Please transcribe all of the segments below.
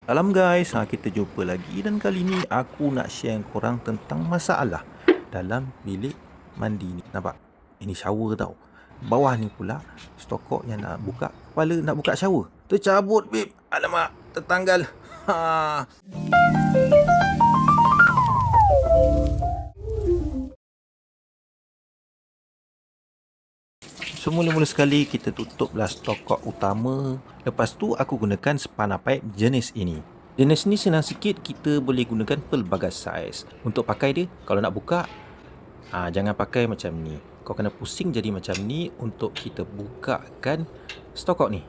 Salam guys, kita jumpa lagi dan kali ni aku nak share korang tentang masalah dalam bilik mandi ni. Nampak? Ini shower tau. Bawah ni pula stokok yang nak buka kepala nak buka shower. Tercabut babe. Alamak, tertanggal. Ha. Semula-mula sekali kita tutuplah stokok utama. Lepas tu aku gunakan spanner pipe jenis ini. Jenis ni senang sikit, kita boleh gunakan pelbagai saiz. Untuk pakai dia, kalau nak buka, jangan pakai macam ni. Kau kena pusing jadi macam ni untuk kita bukakan stokok ni.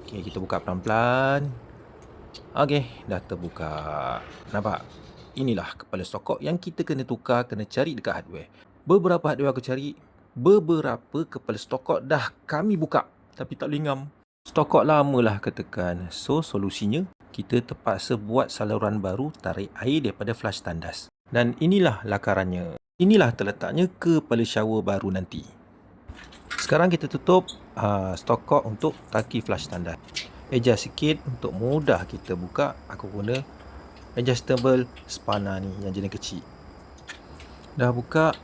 Okay, kita buka pelan-pelan. Okay, dah terbuka. Nampak? Inilah kepala stokok yang kita kena tukar, kena cari dekat hardware. Beberapa hardware aku cari, beberapa kepala stokok dah kami buka, tapi tak boleh ngam. Stokok lama lah ketekan. So, solusinya, kita terpaksa buat saluran baru tarik air daripada flush tandas. Dan inilah lakarannya. Inilah terletaknya kepala shower baru nanti. Sekarang kita tutup stokok untuk tangki flush tandas. Adjust sikit untuk mudah kita buka. Aku guna adjustable spanner ni yang jenis kecil. Dah buka,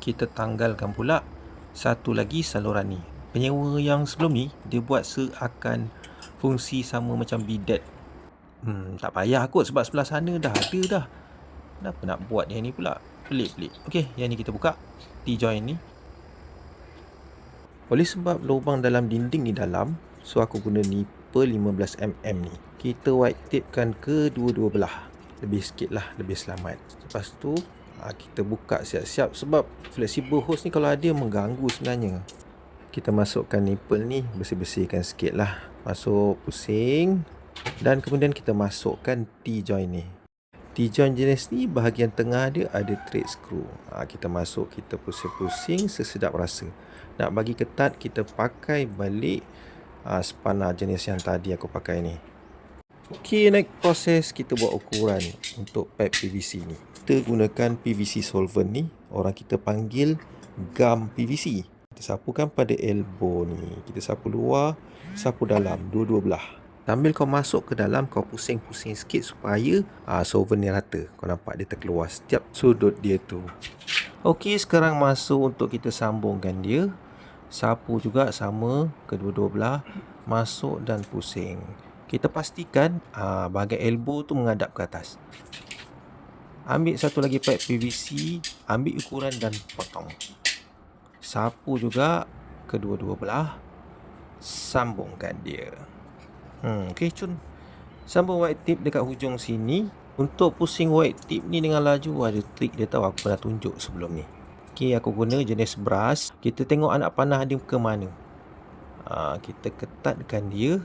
kita tanggalkan pula satu lagi saluran ni. Penyewa yang sebelum ni dia buat seakan fungsi sama macam bidet. Tak payah kot sebab sebelah sana dah ada dah. Kenapa nak buat yang ni pula? Pelik-pelik. Okey, yang ni kita buka T-joint ni. Oleh sebab lubang dalam dinding ni dalam, so aku guna nipple 15mm ni. Kita white tapekan kedua-dua belah. Lebih sikit lah, lebih selamat. Lepas tu kita buka siap-siap sebab flexible hose ni kalau ada mengganggu sebenarnya. Kita masukkan nipple ni, bersih-bersihkan sikit lah. Masuk, pusing. Dan kemudian kita masukkan T-joint ni. T-joint jenis ni bahagian tengah dia ada thread screw. Kita masuk, kita pusing-pusing sesedap rasa. Nak bagi ketat, kita pakai balik spanner jenis yang tadi aku pakai ni. Okey, next proses kita buat ukuran untuk pipe PVC ni. Kita gunakan PVC solvent ni, orang kita panggil gum PVC. Kita sapukan pada elbow ni. Kita sapu luar, sapu dalam, dua-dua belah. Sambil kau masuk ke dalam, kau pusing-pusing sikit supaya solvent ni rata. Kau nampak dia terkeluar setiap sudut dia tu. Okey, sekarang masuk untuk kita sambungkan dia. Sapu juga sama, kedua-dua belah. Masuk dan pusing. Kita pastikan bahagian elbow tu menghadap ke atas. Ambil satu lagi pipe PVC, ambil ukuran dan potong. Sapu juga kedua-dua belah. Sambungkan dia. Okey, cun. Sambung white tip dekat hujung sini. Untuk pusing white tip ni dengan laju ada trik dia tahu, aku pernah tunjuk sebelum ni. Okey, aku guna jenis brush. Kita tengok anak panah dia ke mana. Kita ketatkan dia.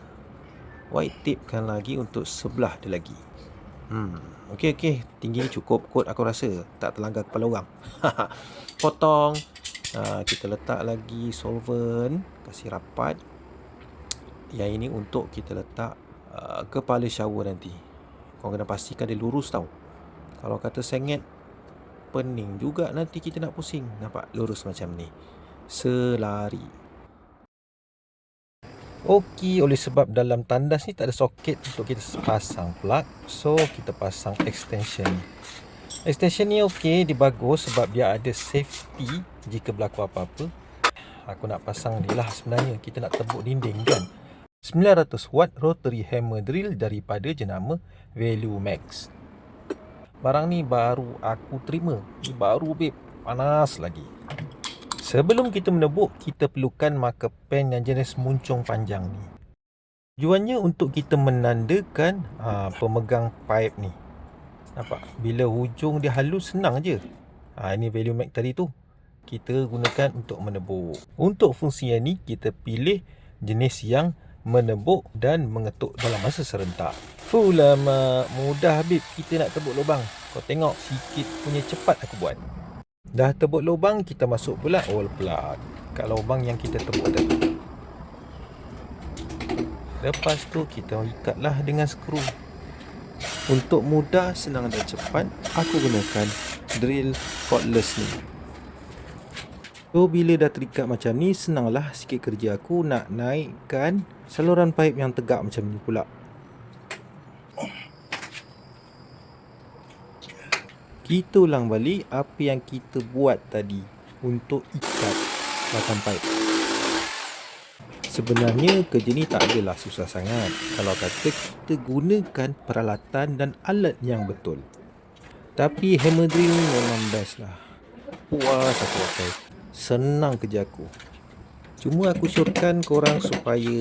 White tapekan lagi untuk sebelah dia lagi. Okey. Tinggi ni cukup kot aku rasa. Tak terlanggar kepala orang. Potong. Kita letak lagi solvent. Kasih rapat. Yang ini untuk kita letak kepala shower nanti. Kau kena pastikan dia lurus tau. Kalau kata sengit, pening juga nanti kita nak pusing. Nampak? Lurus macam ni. Selari. Okey, oleh sebab dalam tandas ni tak ada soket untuk kita pasang plug, so kita pasang extension. Extension ni okey, dia bagus sebab dia ada safety jika berlaku apa-apa. Aku nak pasang ni lah sebenarnya. Kita nak tebuk dinding kan. 900 watt rotary hammer drill daripada jenama Value Max. Barang ni baru aku terima. Ni baru babe, panas lagi. Sebelum kita menebuk, kita perlukan marker pen yang jenis muncung panjang ni. Tujuannya untuk kita menandakan pemegang pipe ni. Nampak? Bila hujung dia halus, senang je. Ini Value Max tadi tu. Kita gunakan untuk menebuk. Untuk fungsi yang ni, kita pilih jenis yang menebuk dan mengetuk dalam masa serentak. Lama, mudah babe kita nak tebuk lubang. Kau tengok sikit punya cepat aku buat. Dah tebuk lubang, kita masuk pula oil plug kat lubang yang kita tebuk tadi. Lepas tu kita ikatlah dengan skru. Untuk mudah, senang dan cepat, aku gunakan drill cordless ni. So bila dah terikat macam ni, senanglah sikit kerja aku nak naikkan saluran pipe yang tegak macam ni pula. Kita ulang balik apa yang kita buat tadi untuk ikat batang pipe. Sebenarnya kerja ni tak adalah susah sangat kalau kata kita gunakan peralatan dan alat yang betul. Tapi hammer drill ni memang best lah. Puas aku pakai. Senang kerja aku. Cuma aku syorkan korang supaya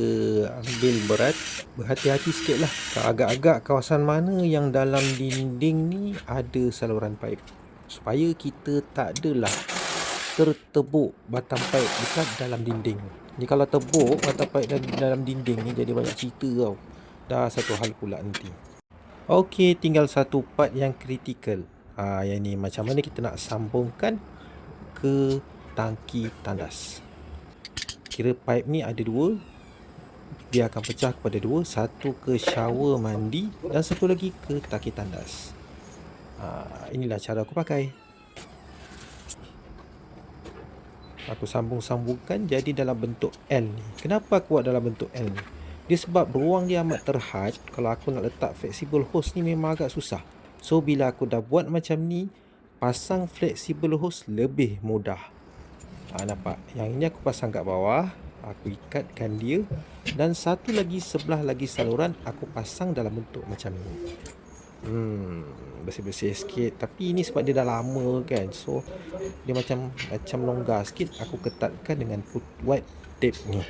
ambil berat, berhati-hati sikit lah. Agak-agak kawasan mana yang dalam dinding ni ada saluran pipe, supaya kita tak adalah tertebuk batang pipe dekat dalam dinding. Ni kalau tebuk batang pipe dalam dinding ni jadi banyak cerita tau. Dah satu hal pula nanti. Okey, tinggal satu part yang kritikal. Yang ni macam mana kita nak sambungkan ke tangki tandas. Kira pipe ni ada dua, dia akan pecah kepada dua. Satu ke shower mandi dan satu lagi ke tangki tandas. Inilah cara aku pakai. Aku sambung-sambungkan jadi dalam bentuk L ni. Kenapa aku buat dalam bentuk L ni? Dia sebab ruang dia amat terhad. Kalau aku nak letak flexible hose ni memang agak susah. So bila aku dah buat macam ni, pasang flexible hose lebih mudah. Nampak? Yang ini aku pasang kat bawah, aku ikatkan dia, dan satu lagi sebelah lagi saluran aku pasang dalam bentuk macam ni. Bersih-bersih sikit. Tapi ini sebab dia dah lama kan, so dia macam longgar sikit. Aku ketatkan dengan white tape ni.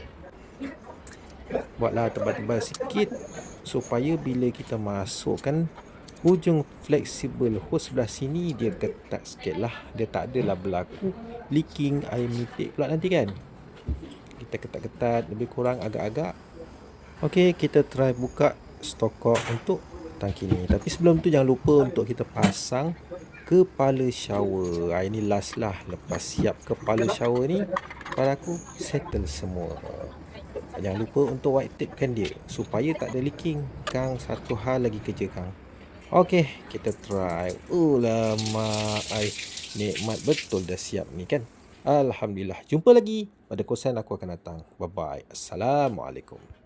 Buatlah tebal-tebal sikit supaya bila kita masukkan hujung flexible hose sebelah sini, dia ketat sikit lah. Dia tak adalah berlaku leaking air mitik pula nanti kan. Kita ketat-ketat lebih kurang agak-agak. Okey, kita try buka stokok untuk tangki ni. Tapi sebelum tu jangan lupa untuk kita pasang kepala shower. Ini last lah. Lepas siap kepala shower ni, pada aku settle semua. Jangan lupa untuk white tape kan dia supaya tak ada leaking. Kang, satu hal lagi kerja Kang. Okey, kita try. Lama nikmat betul dah siap ni kan. Alhamdulillah. Jumpa lagi pada kosan aku akan datang. Bye bye. Assalamualaikum.